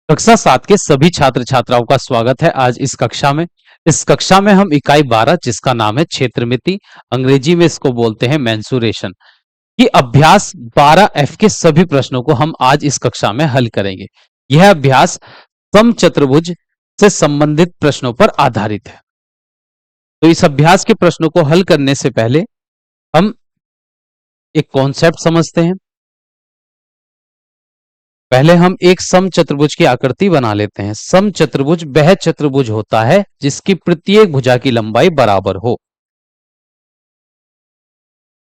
कक्षा 7 के सभी छात्र छात्राओं का स्वागत है आज इस कक्षा में। इस कक्षा में हम इकाई 12 जिसका नाम है क्षेत्रमिति, अंग्रेजी में इसको बोलते हैं मेंसुरेशन की अभ्यास 12F के सभी प्रश्नों को हम आज इस कक्षा में हल करेंगे। यह अभ्यास समचतुर्भुज से संबंधित प्रश्नों पर आधारित है। तो इस अभ्यास के प्रश्नों को हल करने से पहले हम एक कॉन्सेप्ट समझते हैं। पहले हम एक समचतुर्भुज की आकृति बना लेते हैं। समचतुर्भुज वह चतुर्भुज होता है जिसकी प्रत्येक भुजा की लंबाई बराबर हो।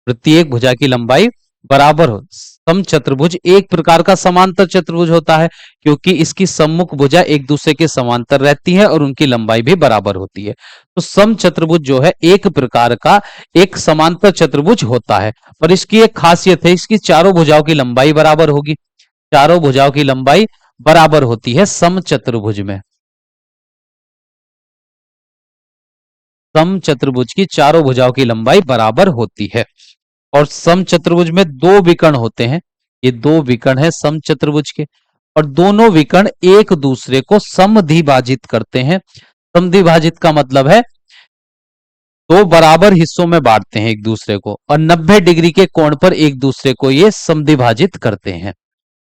प्रत्येक भुजा की लंबाई बराबर हो। समचतुर्भुज एक प्रकार का समांतर चतुर्भुज होता है क्योंकि इसकी सम्मुख भुजा एक दूसरे के समांतर रहती है और उनकी लंबाई भी बराबर होती है। तो समचतुर्भुज जो है एक प्रकार का एक समांतर चतुर्भुज होता है, पर इसकी एक खासियत है, इसकी चारों भुजाओं की लंबाई बराबर होगी। चारों भुजाओं की लंबाई बराबर होती है समचतुर्भुज में। समचतुर्भुज की चारों भुजाओं की लंबाई बराबर होती है और समचतुर्भुज में दो विकर्ण होते हैं। ये दो विकर्ण है समचतुर्भुज के और दोनों विकर्ण एक दूसरे को समद्विभाजित करते हैं। समद्विभाजित का मतलब है दो बराबर हिस्सों में बांटते हैं एक दूसरे को और 90 डिग्री के कोण पर एक दूसरे को ये समद्विभाजित करते हैं।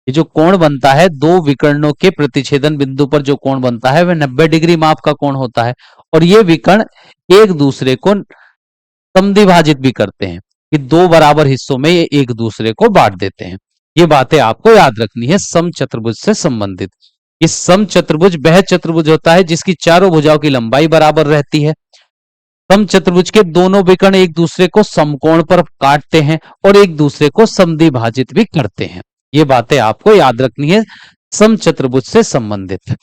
ये जो कोण बनता है दो विकर्णों के प्रतिच्छेदन बिंदु पर जो कोण बनता है वह 90 डिग्री माप का कोण होता है और ये विकर्ण एक दूसरे को समद्विभाजित भी करते हैं कि दो बराबर हिस्सों में ये एक दूसरे को बांट देते हैं। ये बातें आपको याद रखनी है समचतुर्भुज से संबंधित। इस समचतुर्भुज वह चतुर्भुज होता है जिसकी चारों भुजाओं की लंबाई बराबर रहती है। समचतुर्भुज के दोनों विकर्ण एक दूसरे को समकोण पर काटते हैं और एक दूसरे को समद्विभाजित भी करते हैं। ये बातें आपको याद रखनी है समचतुर्भुज से संबंधित।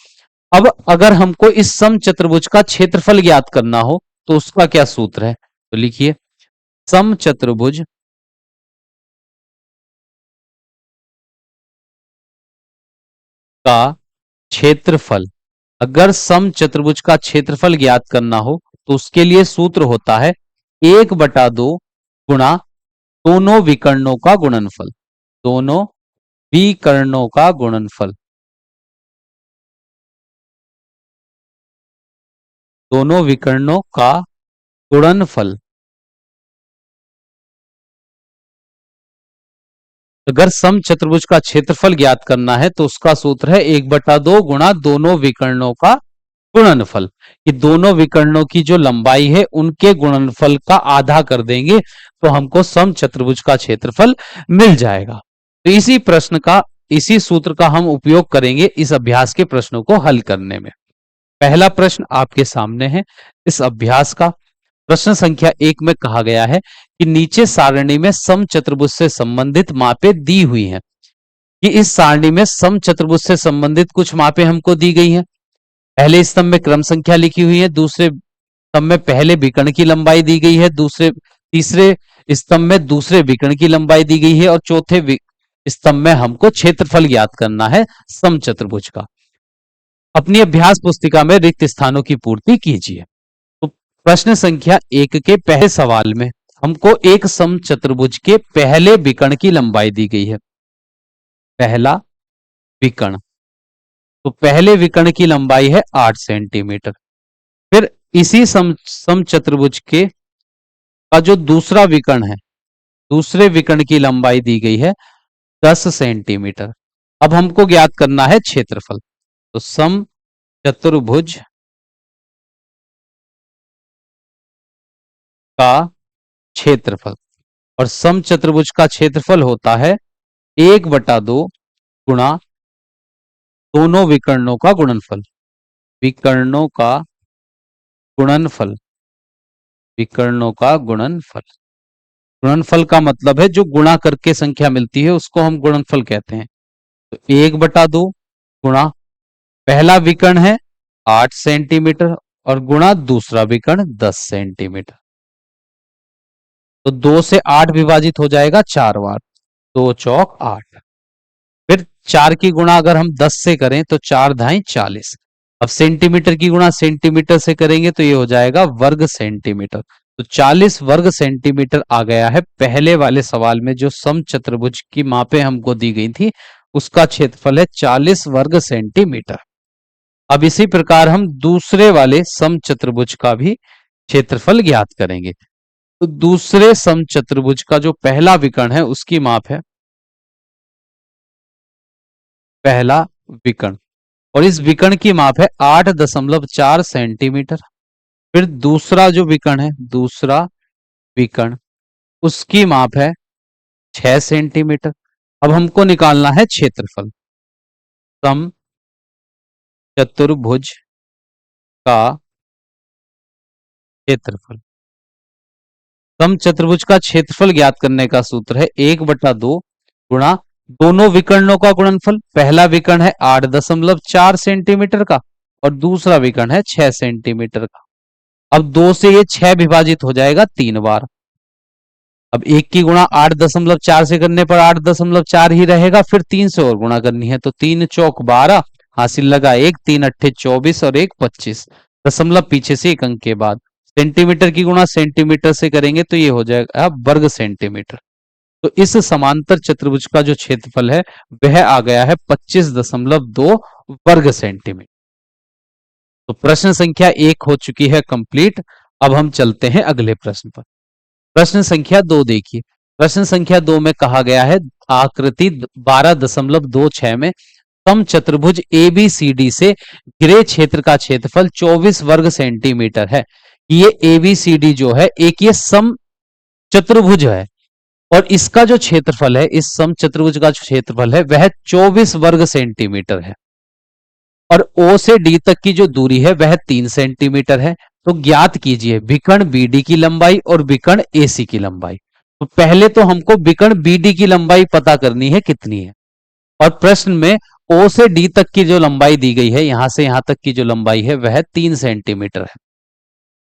अब अगर हमको इस समचतुर्भुज का क्षेत्रफल ज्ञात करना हो तो उसका क्या सूत्र है, तो लिखिए समचतुर्भुज का क्षेत्रफल। अगर समचतुर्भुज का क्षेत्रफल ज्ञात करना हो तो उसके लिए सूत्र होता है 1/2 गुणा दोनों विकर्णों का गुणनफल। दोनों विकर्णों का गुणनफल। दोनों विकर्णों का गुणनफल। अगर समचतुर्भुज का क्षेत्रफल ज्ञात करना है तो उसका सूत्र है 1/2 गुणा दोनों विकर्णों का गुणनफल। कि दोनों विकर्णों की जो लंबाई है उनके गुणनफल का आधा कर देंगे तो हमको समचतुर्भुज का क्षेत्रफल मिल जाएगा। तो इसी सूत्र का हम उपयोग करेंगे इस अभ्यास के प्रश्नों को हल करने में। पहला प्रश्न आपके सामने है इस अभ्यास का। प्रश्न संख्या 1 में कहा गया है कि नीचे सारणी में समचतुर्भुज से संबंधित मापें दी हुई हैं। कि इस सारणी में समचतुर्भुज से संबंधित कुछ मापें हमको दी गई हैं। पहले स्तंभ में क्रम संख्या लिखी हुई है, दूसरे स्तंभ में पहले विकर्ण की लंबाई दी गई है, तीसरे स्तंभ में दूसरे विकर्ण की लंबाई दी गई है और चौथे स्तंभ में हमको क्षेत्रफल ज्ञात करना है समचतुर्भुज का। अपनी अभ्यास पुस्तिका में रिक्त स्थानों की पूर्ति कीजिए। तो प्रश्न संख्या 1 के पहले सवाल में हमको एक समचतुर्भुज के पहले विकर्ण की लंबाई दी गई है। पहला विकर्ण, तो पहले विकर्ण की लंबाई है 8 सेंटीमीटर। फिर इसी समचतुर्भुज के का जो दूसरा विकर्ण है, दूसरे विकर्ण की लंबाई दी गई है 10 सेंटीमीटर। अब हमको ज्ञात करना है क्षेत्रफल। तो समचतुर्भुज का क्षेत्रफल, और समचतुर्भुज का क्षेत्रफल होता है 1/2 गुणा दोनों विकर्णों का गुणनफल। विकर्णों का गुणनफल। विकर्णों का गुणनफल। गुणनफल का मतलब है जो गुणा करके संख्या मिलती है उसको हम गुणनफल कहते हैं। तो 1/2 गुणा पहला विकर्ण है 8 सेंटीमीटर और गुणा दूसरा विकर्ण 10 सेंटीमीटर। तो 2 से 8 विभाजित हो जाएगा 4 बार, 2 चौक 8। फिर 4 की गुणा अगर हम 10 से करें तो 4 धाई 40। अब सेंटीमीटर की गुणा सेंटीमीटर से करेंगे तो ये हो जाएगा वर्ग सेंटीमीटर। तो 40 वर्ग सेंटीमीटर आ गया है पहले वाले सवाल में जो समचतुर्भुज की मापें हमको दी गई थी उसका क्षेत्रफल है 40 वर्ग सेंटीमीटर। अब इसी प्रकार हम दूसरे वाले समचतुर्भुज का भी क्षेत्रफल ज्ञात करेंगे। तो दूसरे समचतुर्भुज का जो पहला विकर्ण है उसकी माप है, पहला विकर्ण, और इस विकर्ण की माप है 8.4 सेंटीमीटर। फिर दूसरा जो विकर्ण है, दूसरा विकर्ण, उसकी माप है 6 सेंटीमीटर। अब हमको निकालना है क्षेत्रफल। सम चतुर्भुज का क्षेत्रफल। सम चतुर्भुज का क्षेत्रफल ज्ञात करने का सूत्र है 1/2 गुणा दोनों विकर्णों का गुणनफल। पहला विकर्ण है 8.4 सेंटीमीटर का और दूसरा विकर्ण है 6 सेंटीमीटर का। अब 2 से ये 6 विभाजित हो जाएगा 3 बार। अब 1 की गुणा 8.4 से करने पर 8.4 ही रहेगा, फिर 3 से और गुणा करनी है तो 3 चौक 12, हासिल लगा 1, 3 अट्ठे 24 और 1 25, दशमलव पीछे से एक अंक के बाद। सेंटीमीटर की गुणा सेंटीमीटर से करेंगे तो ये हो जाएगा वर्ग सेंटीमीटर। तो इस समांतर चतुर्भुज का जो क्षेत्रफल है वह आ गया है 25.2 वर्ग सेंटीमीटर। तो प्रश्न संख्या 1 हो चुकी है कंप्लीट। अब हम चलते हैं अगले प्रश्न पर। प्रश्न संख्या 2 देखिए। प्रश्न संख्या 2 में कहा गया है आकृति 12.26 में समचतुर्भुज एबीसीडी से घिरे क्षेत्र का क्षेत्रफल 24 वर्ग सेंटीमीटर है। ये एबीसीडी जो है एक ये सम चतुर्भुज है और इसका जो क्षेत्रफल है, इस सम चतुर्भुज का जो क्षेत्रफल है वह 24 वर्ग सेंटीमीटर है और ओ से डी तक की जो दूरी है वह 3 सेंटीमीटर है। तो ज्ञात कीजिए विकर्ण बीडी की लंबाई और विकर्ण एसी की लंबाई। तो पहले तो हमको विकर्ण बीडी की लंबाई पता करनी है कितनी है, और प्रश्न में ओ से डी तक की जो लंबाई दी गई है, यहां से यहां तक की जो लंबाई है वह 3 सेंटीमीटर है।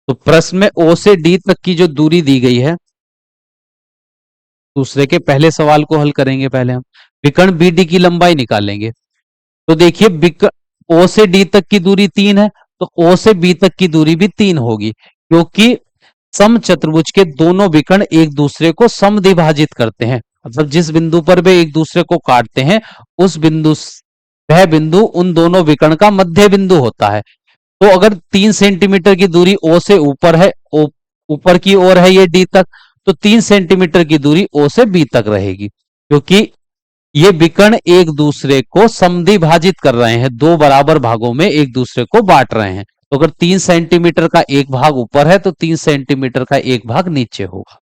तो प्रश्न में ओ से डी तक की जो दूरी दी गई है, दूसरे के पहले सवाल को हल करेंगे। पहले हम विकर्ण बीडी की लंबाई निकालेंगे। तो देखिए ओ से डी तक की दूरी 3 है तो ओ से बी तक की दूरी भी 3 होगी, क्योंकि सम चतुर्भुज के दोनों विकर्ण एक दूसरे को समद्विभाजित करते हैं। मतलब जिस बिंदु पर वे एक दूसरे को काटते हैं उस बिंदु, वह बिंदु उन दोनों विकर्ण का मध्य बिंदु होता है। तो अगर 3 सेंटीमीटर की दूरी ओ से ऊपर है, ऊपर की ओर है ये डी तक, तो 3 सेंटीमीटर की दूरी ओ से बी तक रहेगी, क्योंकि ये विकर्ण एक दूसरे को समद्विभाजित कर रहे हैं, दो बराबर भागों में एक दूसरे को बांट रहे हैं। तो अगर 3 सेंटीमीटर का एक भाग ऊपर है तो 3 सेंटीमीटर का एक भाग नीचे होगा।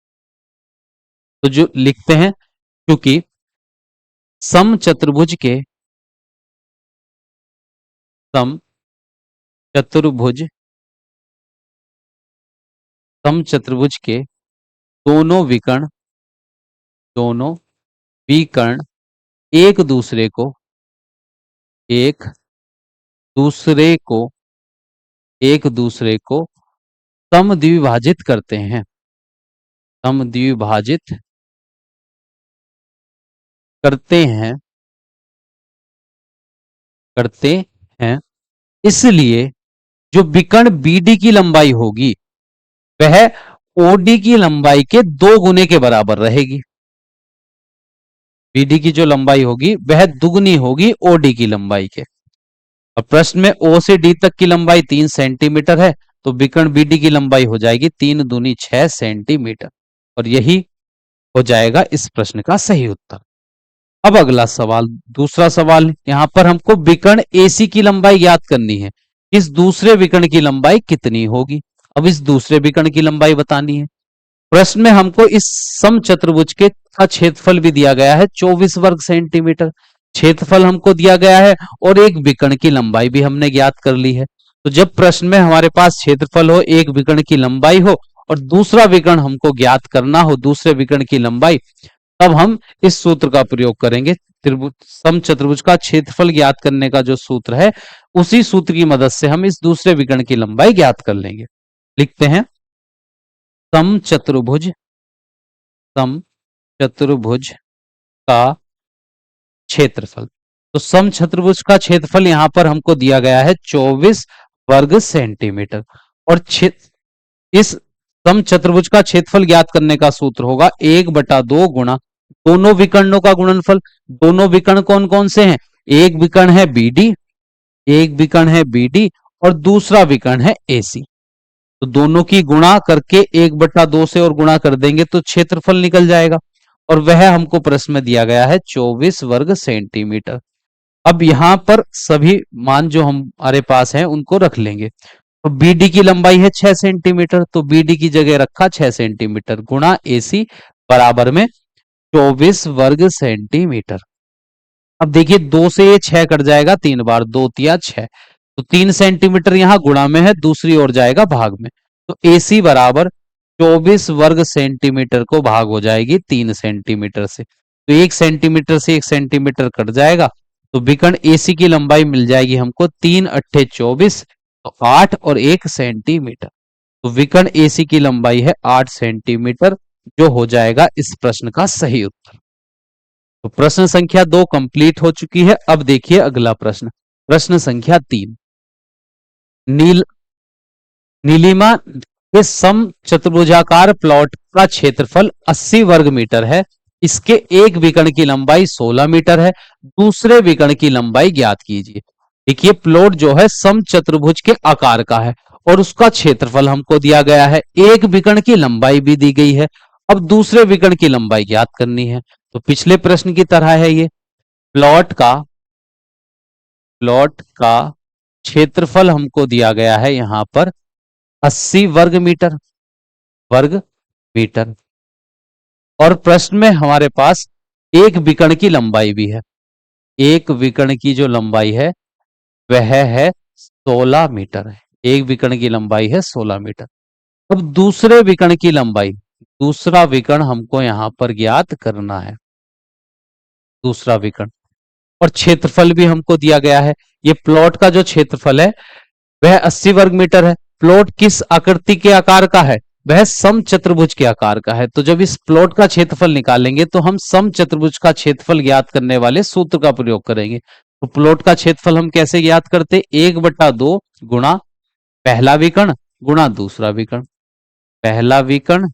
तो जो लिखते हैं, क्योंकि सम चतुर्भुज के सम चतुर्भुज सम चतुर्भुज के दोनों विकर्ण एक दूसरे को एक दूसरे को एक दूसरे को समद्विभाजित करते हैं, समद्विभाजित करते हैं करते हैं इसलिए जो विकर्ण बीडी की लंबाई होगी वह ओडी की लंबाई के 2 गुने के बराबर रहेगी। बीडी की जो लंबाई होगी वह दुगनी होगी ओडी की लंबाई के। और प्रश्न में ओ से डी तक की लंबाई 3 सेंटीमीटर है तो विकर्ण बीडी की लंबाई हो जाएगी 3 दूनी 6 सेंटीमीटर, और यही हो जाएगा इस प्रश्न का सही उत्तर। अब अगला सवाल, दूसरा सवाल, यहां पर हमको विकर्ण एसी की लंबाई ज्ञात करनी है। इस दूसरे विकर्ण की लंबाई कितनी होगी? अब इस दूसरे विकर्ण की लंबाई बतानी है। प्रश्न में हमको इस समचतुर्भुज के का क्षेत्रफल भी दिया गया है 24 वर्ग सेंटीमीटर। क्षेत्रफल हमको दिया गया है और एक विकर्ण की लंबाई भी हमने ज्ञात कर ली है। तो जब प्रश्न में हमारे पास क्षेत्रफल हो, एक विकर्ण की लंबाई हो और दूसरा विकर्ण हमको ज्ञात करना हो, दूसरे विकर्ण की लंबाई, तब हम इस सूत्र का प्रयोग करेंगे। समचतुर्भुज का क्षेत्रफल ज्ञात करने का जो सूत्र है उसी सूत्र की मदद से हम इस दूसरे विकर्ण की लंबाई ज्ञात कर लेंगे। लिखते हैं समचतुर्भुज समचतुर्भुज का क्षेत्रफल। तो समचतुर्भुज का क्षेत्रफल यहां पर हमको दिया गया है 24 वर्ग सेंटीमीटर, और इस समचतुर्भुज का क्षेत्रफल ज्ञात करने का सूत्र होगा 1/2 गुणा दोनों विकर्णों का गुणनफल। दोनों विकर्ण कौन कौन से हैं? एक विकर्ण है बीडी, एक विकर्ण है बीडी और दूसरा विकर्ण है एसी। तो दोनों की गुणा करके 1/2 से और गुणा कर देंगे तो क्षेत्रफल निकल जाएगा, और वह हमको प्रश्न में दिया गया है 24 वर्ग सेंटीमीटर। अब यहां पर सभी मान जो हमारे पास हैं उनको रख लेंगे। तो बीडी की लंबाई है 6 सेंटीमीटर, तो बीडी की जगह रखा 6 सेंटीमीटर गुणा एसी बराबर में 24 वर्ग सेंटीमीटर। अब देखिए 2 से ये 6 कट जाएगा, 3 बार 2 तिया 6, तो 3 सेंटीमीटर यहां गुणा में है, दूसरी ओर जाएगा भाग में। तो एसी बराबर 24 वर्ग सेंटीमीटर को भाग हो जाएगी 3 सेंटीमीटर से, तो 1 सेंटीमीटर से 1 सेंटीमीटर कट जाएगा, तो विकर्ण एसी की लंबाई मिल जाएगी हमको 3 अट्ठे 24, तो 8 और 1 सेंटीमीटर। तो विकर्ण एसी की लंबाई है 8 सेंटीमीटर, जो हो जाएगा इस प्रश्न का सही उत्तर। तो प्रश्न संख्या 2 कंप्लीट हो चुकी है। अब देखिए अगला प्रश्न, प्रश्न संख्या 3। नील नीलिमा के सम चतुर्भुजाकार प्लॉट का क्षेत्रफल 80 वर्ग मीटर है। इसके एक विकर्ण की लंबाई 16 मीटर है, दूसरे विकर्ण की लंबाई ज्ञात कीजिए। देखिए प्लॉट जो है सम चतुर्भुज के आकार का है और उसका क्षेत्रफल हमको दिया गया है, एक विकर्ण की लंबाई भी दी गई है। अब दूसरे विकर्ण की लंबाई ज्ञात करनी है। तो पिछले प्रश्न की तरह है ये, प्लॉट का क्षेत्रफल हमको दिया गया है यहां पर 80 वर्ग मीटर, और प्रश्न में हमारे पास एक विकर्ण की लंबाई भी है। एक विकर्ण की जो लंबाई है वह है 16 मीटर है। एक विकर्ण की लंबाई है 16 मीटर। अब दूसरे विकर्ण की लंबाई, दूसरा विकर्ण हमको यहां पर ज्ञात करना है, दूसरा विकर्ण, और क्षेत्रफल भी हमको दिया गया है। ये प्लॉट का जो क्षेत्रफल है वह 80 वर्ग मीटर है। प्लॉट किस आकृति के आकार का है? वह सम चतुर्भुज के आकार का है। तो जब इस प्लॉट का क्षेत्रफल निकालेंगे तो हम सम चतुर्भुज का क्षेत्रफल ज्ञात करने वाले सूत्र का प्रयोग करेंगे। तो प्लॉट का क्षेत्रफल हम कैसे ज्ञात करते? 1/2 गुणा पहला विकर्ण गुणा दूसरा विकर्ण, पहला विकर्ण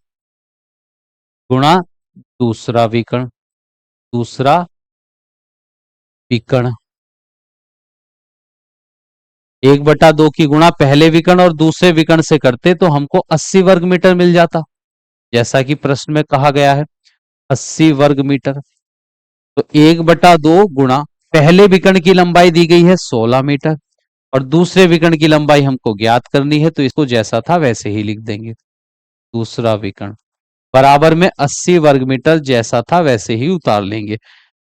गुणा दूसरा विकर्ण, दूसरा विकर्ण, 1/2 की गुणा पहले विकर्ण और दूसरे विकर्ण से करते तो हमको 80 वर्ग मीटर मिल जाता, जैसा कि प्रश्न में कहा गया है 80 वर्ग मीटर। तो 1/2 गुणा पहले विकर्ण की लंबाई दी गई है 16 मीटर और दूसरे विकर्ण की लंबाई हमको ज्ञात करनी है, तो इसको जैसा था वैसे ही लिख देंगे। दूसरा विकर्ण बराबर में 80 वर्ग मीटर, जैसा था वैसे ही उतार लेंगे।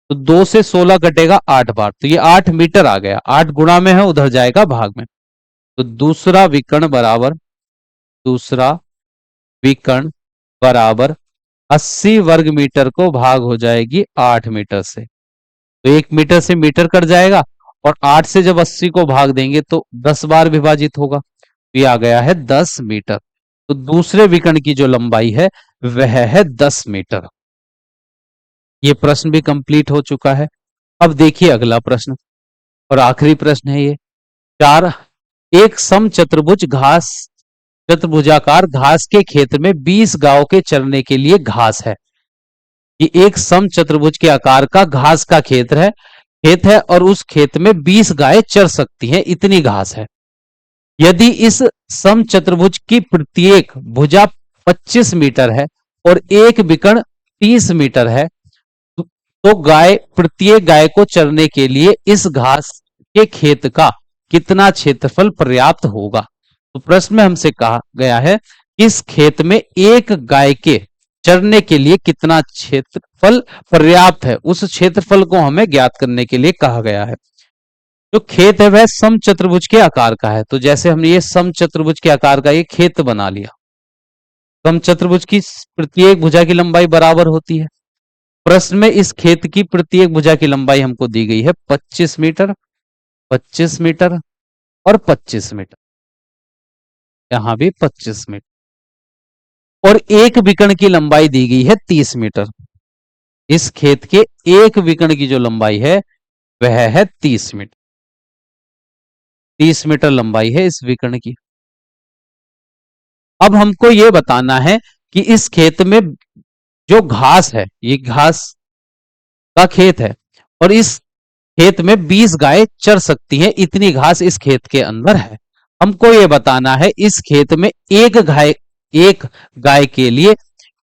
तो 2 से 16 कटेगा 8 बार, तो ये 8 मीटर आ गया। 8 गुणा में है, उधर जाएगा भाग में। तो दूसरा विकर्ण बराबर, दूसरा विकर्ण बराबर 80 वर्ग मीटर को भाग हो जाएगी 8 मीटर से, तो 1 मीटर से मीटर कट जाएगा, और 8 से जब 80 को भाग देंगे तो 10 बार विभाजित होगा, तो ये आ गया है 10 मीटर। तो दूसरे विकर्ण की जो लंबाई है वह है 10 मीटर। ये प्रश्न भी कंप्लीट हो चुका है। अब देखिए अगला प्रश्न और आखिरी प्रश्न है ये। चार एक सम चतुर्भुजाकार घास के खेत में 20 गायों के चरने के लिए घास है। ये एक सम चतुर्भुज के आकार का घास का खेत है और उस खेत में 20 गायें चर सकती हैं, इतनी घास है। यदि इस सम चतुर्भुज की प्रत्येक भुजा 25 मीटर है और एक विकर्ण 30 मीटर है, तो प्रत्येक गाय को चरने के लिए इस घास के खेत का कितना क्षेत्रफल पर्याप्त होगा? तो प्रश्न में हमसे कहा गया है इस खेत में एक गाय के चरने के लिए कितना क्षेत्रफल पर्याप्त है, उस क्षेत्रफल को हमें ज्ञात करने के लिए कहा गया है। जो खेत है वह सम चतुर्भुज के आकार का है, तो जैसे हमने ये सम चतुर्भुज के आकार का ये खेत बना लिया। सम चतुर्भुज की प्रत्येक भुजा की लंबाई बराबर होती है। प्रश्न में इस खेत की प्रत्येक भुजा की लंबाई हमको दी गई है 25 मीटर, 25 मीटर और 25 मीटर, यहां भी 25 मीटर, और एक विकर्ण की लंबाई दी गई है 30 मीटर। इस खेत के एक विकर्ण की जो लंबाई है वह है 30 मीटर, 30 मीटर लंबाई है इस विकर्ण की। अब हमको यह बताना है कि इस खेत में जो घास है, ये घास का खेत है और इस खेत में 20 गाय चर सकती हैं, इतनी घास इस खेत के अंदर है। हमको ये बताना है इस खेत में एक गाय के लिए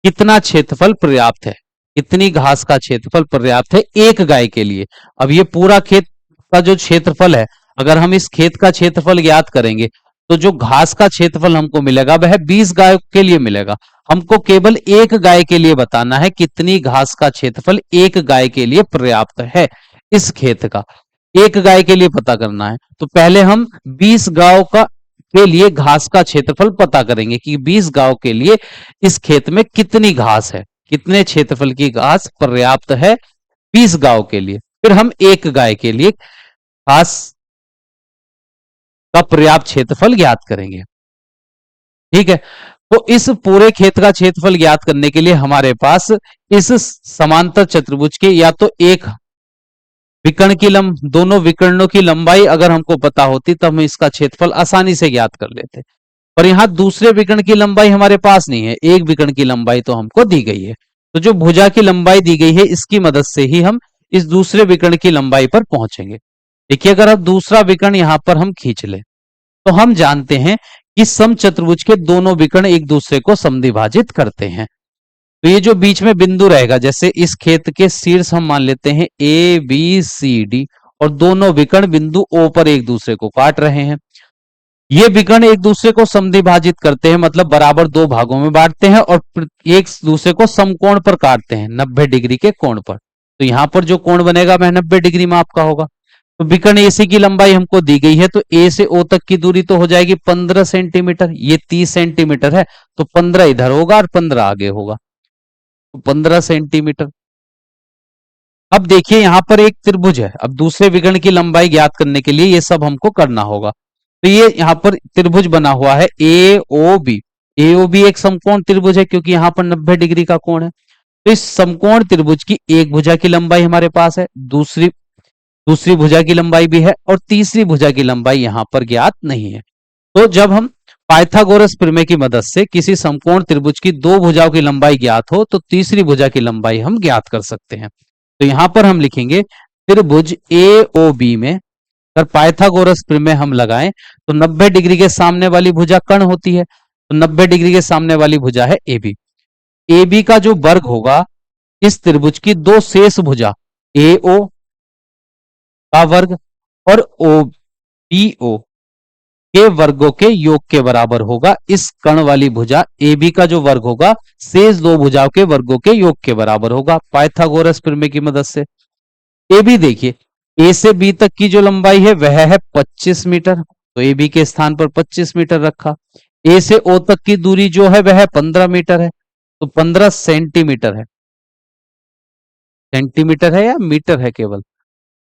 कितना क्षेत्रफल पर्याप्त है, कितनी घास का क्षेत्रफल पर्याप्त है एक गाय के लिए। अब ये पूरा खेत का जो क्षेत्रफल है, अगर हम इस खेत का क्षेत्रफल ज्ञात करेंगे तो जो घास का क्षेत्रफल हमको मिलेगा वह 20 गाय के लिए मिलेगा। हमको केवल एक गाय के लिए बताना है कितनी घास का क्षेत्रफल एक गाय के लिए पर्याप्त है इस खेत का, एक गाय के लिए पता करना है। तो पहले हम 20 गांव का के लिए घास का क्षेत्रफल पता करेंगे कि 20 गांव के लिए इस खेत में कितनी घास है, कितने क्षेत्रफल की घास पर्याप्त है 20 गांव के लिए। फिर हम एक गाय के लिए घास का पर्याप्त क्षेत्रफल ज्ञात करेंगे। ठीक है, तो इस पूरे खेत का क्षेत्रफल ज्ञात करने के लिए हमारे पास इस समांतर चतुर्भुज के या तो एक विकर्ण की दोनों विकर्णों की लंबाई अगर हमको पता होती तो हम इसका क्षेत्रफल आसानी से ज्ञात कर लेते। पर यहां दूसरे विकर्ण की लंबाई हमारे पास नहीं है, एक विकर्ण की लंबाई तो हमको दी गई है। तो जो भुजा की लंबाई दी गई है इसकी मदद से ही हम इस दूसरे विकर्ण की लंबाई पर पहुंचेंगे। देखिए, अगर अब दूसरा विकर्ण यहां पर हम खींच ले तो हम जानते हैं कि समचतुर्भुज के दोनों विकर्ण एक दूसरे को समद्विभाजित करते हैं। तो ये जो बीच में बिंदु रहेगा, जैसे इस खेत के शीर्ष हम मान लेते हैं ए बी सी डी और दोनों विकर्ण बिंदु ओ पर एक दूसरे को काट रहे हैं। ये विकर्ण एक दूसरे को समद्विभाजित करते हैं, मतलब बराबर दो भागों में बांटते हैं और एक दूसरे को समकोण पर काटते हैं, 90 डिग्री के कोण पर। तो यहां पर जो कोण बनेगा वह 90 डिग्री माप का होगा। तो विकर्ण एसी की लंबाई हमको दी गई है, तो ए से ओ तक की दूरी तो हो जाएगी 15 सेंटीमीटर, ये 30 सेंटीमीटर है तो 15 इधर होगा और 15 आगे होगा, तो 15 सेंटीमीटर। अब देखिए यहां पर एक त्रिभुज है, अब दूसरे विकर्ण की लंबाई ज्ञात करने के लिए ये सब हमको करना होगा। तो ये यहां पर त्रिभुज बना हुआ है ए ओ बी, ए ओ बी एक समकोण त्रिभुज है क्योंकि यहां पर 90 डिग्री का कोण है। तो इस समकोण त्रिभुज की एक भुजा की लंबाई हमारे पास है, दूसरी दूसरी भुजा की लंबाई भी है और तीसरी भुजा की लंबाई यहां पर ज्ञात नहीं है। तो जब हम पाइथागोरस प्रमेय की मदद से किसी समकोण त्रिभुज की दो भुजाओं की लंबाई ज्ञात हो तो तीसरी भुजा की लंबाई हम ज्ञात कर सकते हैं। तो यहां पर हम लिखेंगे त्रिभुज ए ओ बी में अगर पाइथागोरस प्रमेय हम लगाएं तो 90 डिग्री के सामने वाली भुजा कर्ण होती है, तो 90 डिग्री के सामने वाली भुजा है ए बी। ए बी का जो वर्ग होगा इस त्रिभुज की दो शेष भुजा ए ओ का वर्ग और ओ बी ओ के वर्गों के योग के बराबर होगा। इस कर्ण वाली भुजा ए बी का जो वर्ग होगा शेष दो भुजाओं के वर्गों के योग के बराबर होगा पाइथागोरस प्रमेय की मदद से। ए बी देखिए, ए से बी तक की जो लंबाई है वह है 25 मीटर, तो ए बी के स्थान पर 25 मीटर रखा। ए से ओ तक की दूरी जो है वह 15 मीटर है, तो 15 सेंटीमीटर है। सेंटीमीटर है या मीटर है केवल?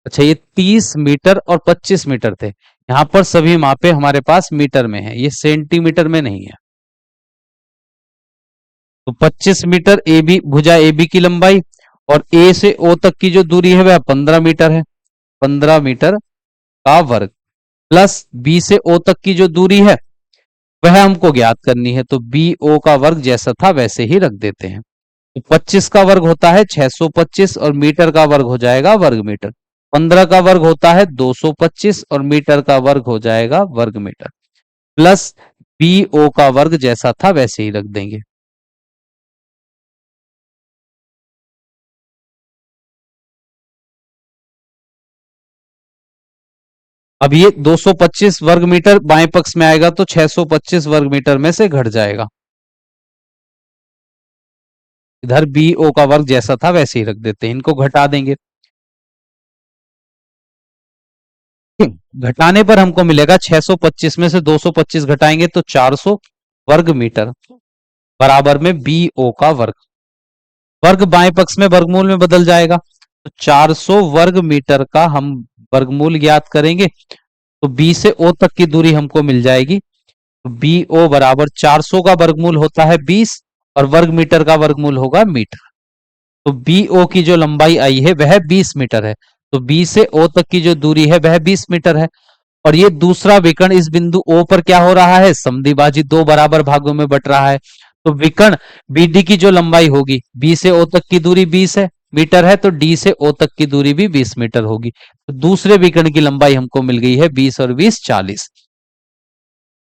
अच्छा, ये 30 मीटर और 25 मीटर थे, यहां पर सभी मापे हमारे पास मीटर में है, ये सेंटीमीटर में नहीं है। तो 25 मीटर ए बी भुजा ए बी की लंबाई और ए से ओ तक की जो दूरी है वह 15 मीटर है, 15 मीटर का वर्ग प्लस बी से ओ तक की जो दूरी है वह हमको ज्ञात करनी है, तो बी ओ का वर्ग जैसा था वैसे ही रख देते हैं। तो 25 का वर्ग होता है 625 और मीटर का वर्ग हो जाएगा वर्ग मीटर। 15 का वर्ग होता है 225 और मीटर का वर्ग हो जाएगा वर्ग मीटर, प्लस बी ओ का वर्ग जैसा था वैसे ही रख देंगे। अब ये 225 वर्ग मीटर बाएं पक्ष में आएगा तो 625 वर्ग मीटर में से घट जाएगा, इधर बी ओ का वर्ग जैसा था वैसे ही रख देते हैं, इनको घटा देंगे। घटाने पर हमको मिलेगा 625 में से 225 घटाएंगे तो 400 वर्ग मीटर बराबर में बी ओ का वर्ग। वर्ग बाएं पक्ष में वर्गमूल में बदल जाएगा, तो 400 वर्ग मीटर का हम वर्गमूल ज्ञात करेंगे तो बी से ओ तक की दूरी हमको मिल जाएगी। तो बी ओ बराबर 400 का वर्गमूल होता है 20 और वर्ग मीटर का वर्गमूल होगा मीटर। तो बी ओ की जो लंबाई आई है वह 20 मीटर है, तो बी से ओ तक की जो दूरी है वह 20 मीटर है। और ये दूसरा विकर्ण इस बिंदु ओ पर क्या हो रहा है, समद्विभाजित दो बराबर भागों में बट रहा है। तो विकर्ण बीडी की जो लंबाई होगी बी से ओ तक की दूरी 20 है, मीटर है तो डी से ओ तक की दूरी भी 20 मीटर होगी। तो दूसरे विकर्ण की लंबाई हमको मिल गई है 20 और 20 40।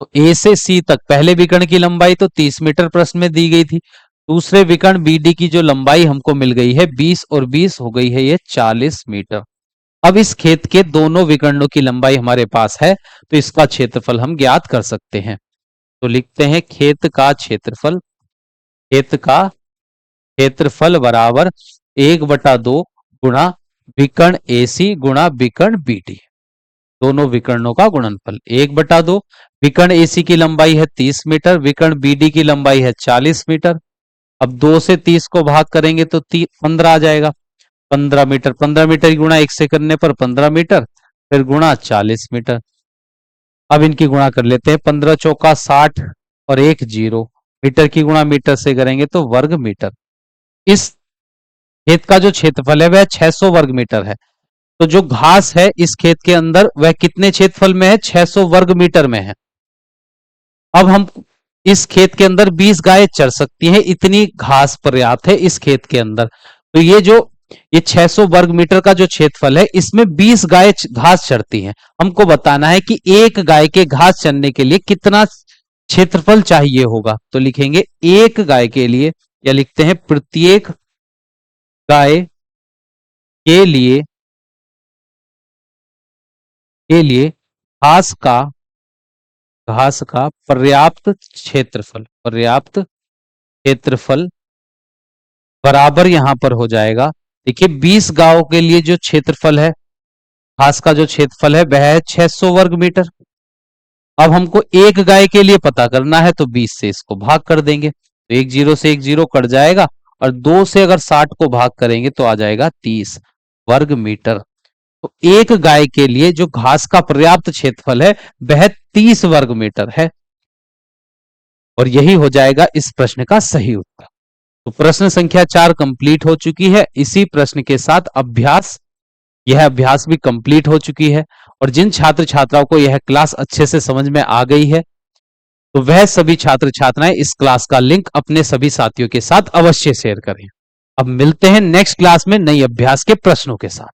तो ए से सी तक पहले विकर्ण की लंबाई तो 30 मीटर प्रश्न में दी गई थी। दूसरे विकर्ण बी डी की जो लंबाई हमको मिल गई है 20 और 20 हो गई है ये 40 मीटर। अब इस खेत के दोनों विकर्णों की लंबाई हमारे पास है तो इसका क्षेत्रफल हम ज्ञात कर सकते हैं। तो लिखते हैं खेत का क्षेत्रफल, खेत का क्षेत्रफल बराबर 1/2 गुणा विकर्ण AC गुणा विकर्ण BD, दोनों विकर्णों का गुणनफल 1/2। विकर्ण AC की लंबाई है 30 मीटर, विकर्ण BD की लंबाई है 40 मीटर। अब 2 से 30 को भाग करेंगे तो 15 आ जाएगा। 15 मीटर, 15 मीटर की गुणा 1 से करने पर 15 मीटर, फिर गुणा 40 मीटर। अब इनकी गुणा कर लेते हैं, 15 चौका 60 और 1 0। मीटर की गुणा मीटर से करेंगे तो वर्ग मीटर। इस खेत का जो क्षेत्रफल है वह 600 वर्ग मीटर है। तो जो घास है इस खेत के अंदर वह कितने क्षेत्रफल में है? 600 वर्ग मीटर में है। अब हम इस खेत के अंदर 20 गायें चर सकती हैं, इतनी घास पर्याप्त है इस खेत के अंदर। तो ये 600 वर्ग मीटर का जो क्षेत्रफल है इसमें 20 गाय घास चरती हैं। हमको बताना है कि एक गाय के घास चरने के लिए कितना क्षेत्रफल चाहिए होगा। तो लिखेंगे एक गाय के लिए, या लिखते हैं प्रत्येक गाय के लिए घास का पर्याप्त क्षेत्रफल बराबर यहां पर हो जाएगा। देखिए 20 गांवों के लिए जो क्षेत्रफल है, घास का जो क्षेत्रफल है वह है 600 वर्ग मीटर। अब हमको एक गाय के लिए पता करना है तो 20 से इसको भाग कर देंगे तो 1 0 से 1 0 कट जाएगा, और 2 से अगर 60 को भाग करेंगे तो आ जाएगा 30 वर्ग मीटर। तो एक गाय के लिए जो घास का पर्याप्त क्षेत्रफल है वह 30 वर्ग मीटर है, और यही हो जाएगा इस प्रश्न का सही उत्तर। तो प्रश्न संख्या 4 कंप्लीट हो चुकी है। इसी प्रश्न के साथ यह अभ्यास भी कंप्लीट हो चुकी है। और जिन छात्र छात्राओं को यह क्लास अच्छे से समझ में आ गई है तो वह सभी छात्र छात्राएं इस क्लास का लिंक अपने सभी साथियों के साथ अवश्य शेयर करें। अब मिलते हैं नेक्स्ट क्लास में नई अभ्यास के प्रश्नों के साथ।